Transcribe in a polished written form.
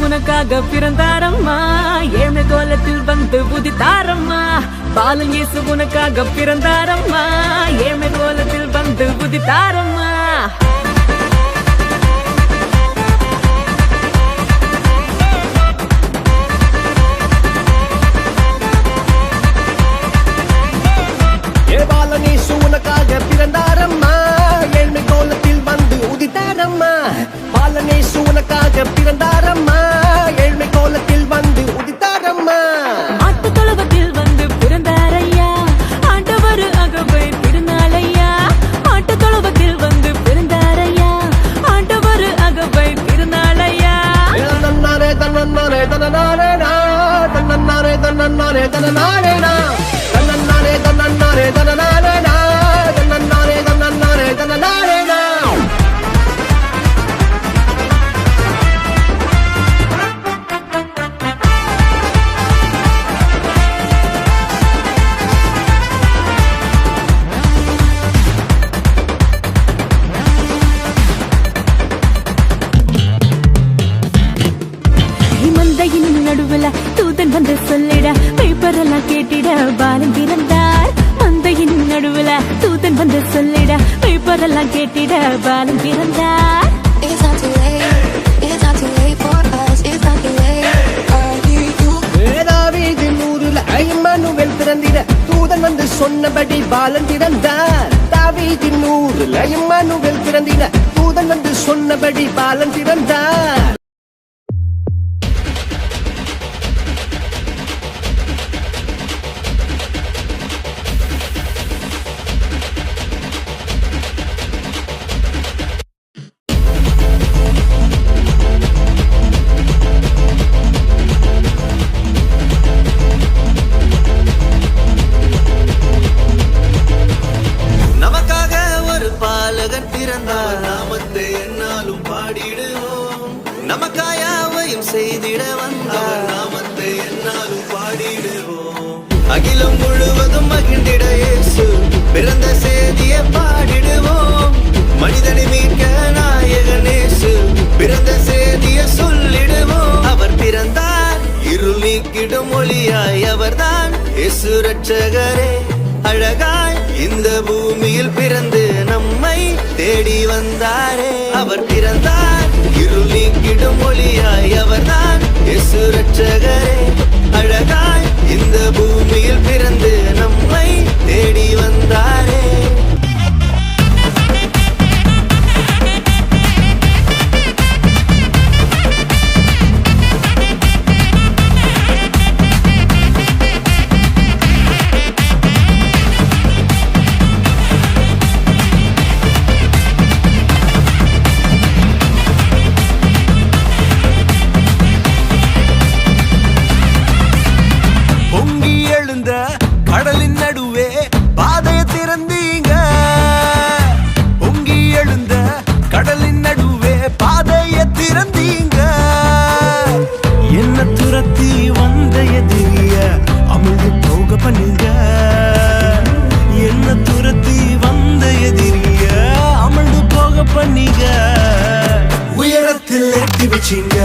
உனக்காக பிறந்தாரம்மா, ஏழ்மை கோலத்தில் வந்து உதித்தாரம்மா. பாலன் இயேசு உனக்காக பிறந்தாரம்மா, ஏழ்மை கோலத்தில் வந்து உதித்தாரம்மா. பாலன் இயேசு உனக்காக பிறந்தாரம்மா, ஏழ்மை கோலத்தில் வந்து உதித்தாரம்மா. பாலன் இயேசு உனக்காக பிறந்தாரம்மா, ஏழ்மை கோலத்தில் வந்து உதித்தாரம்மா. ஆட்டு தொழுவத்தில் வந்து பிறந்தாரையா, ஆண்டவர் அகவை திருநாளையா. ஆட்டு தொழுவத்தில் வந்து பிறந்தாரையா, ஆண்டவர் அகவை திருநாளையா. தன்னன்னாரே தன்னன்னாரே தன்னனாரே நா, தன்னன்னாரே தன்னன்னாரே தன்னனாரே நா, தன்னன்னாரே தன்னன்னாரே தன்னனாரே நா, தன்னன்னாரே தன்னன்னாரே தன்னனாரே நா. நடுவுல தூதன் வந்து சொல்லிட, பேப்பரெல்லாம் கேட்டிட பாலன் பிறந்தார். மந்தையின் நடுவுல தூதன் வந்து சொல்லிட, பேப்பரெல்லாம் கேட்டிட பாலன் பிறந்தார். தாவீதின் ஊருல இம்மானுவேல் பிறந்திட, தூதன் வந்து சொன்னபடி பாலன் பிறந்தார். தாவீதின் ஊருல இம்மானுவேல் பிறந்திட, தூதன் வந்து சொன்னபடி பாலன் பிறந்தார். நாமத்தை என்னாலும் பாடிடுவோம், நமக்காயாவையும் செய்திட வந்தார். நாமத்தை என்னாலும் பாடிடுவோம், அகிலம் முழுவதும் மகிழ்ந்திட இயேசு பிறந்த செய்தியை பாடிடுவோம். மனிதனை மீட்க நாயகன் இயேசு பிறந்த செய்தியை சொல்லிடுவோம். அவர் பிறந்தார் இருள் நீக்கிடும் ஒளியாய், அவர்தான் இயேசு ரட்சகரே. அழகாய் இந்த பூமியில் பிறந்து நம்மை தேடி வந்தாரே. அவர் பிறந்தார் இருள் நீக்கிடும் ஒளியாய், அவர்தான் இயேசு ரட்சகரே. அழகாய் இந்த பூமியில் பிறந்து நம்மை தேடி வந்தாரே. கடலின் நடுவே பாதையை திறந்தீங்க, பொங்கி எழுந்த கடலின் நடுவே பாதையை திறந்தீங்க. என்ன துரத்தி வந்த எதிரிய அமிழ்ந்து போக பண்ணுங்க, என்ன துரத்தி வந்த எதிரிய அமிழ்ந்து போக பண்ணீங்க. உயரத்தில் எட்டி வச்சீங்க,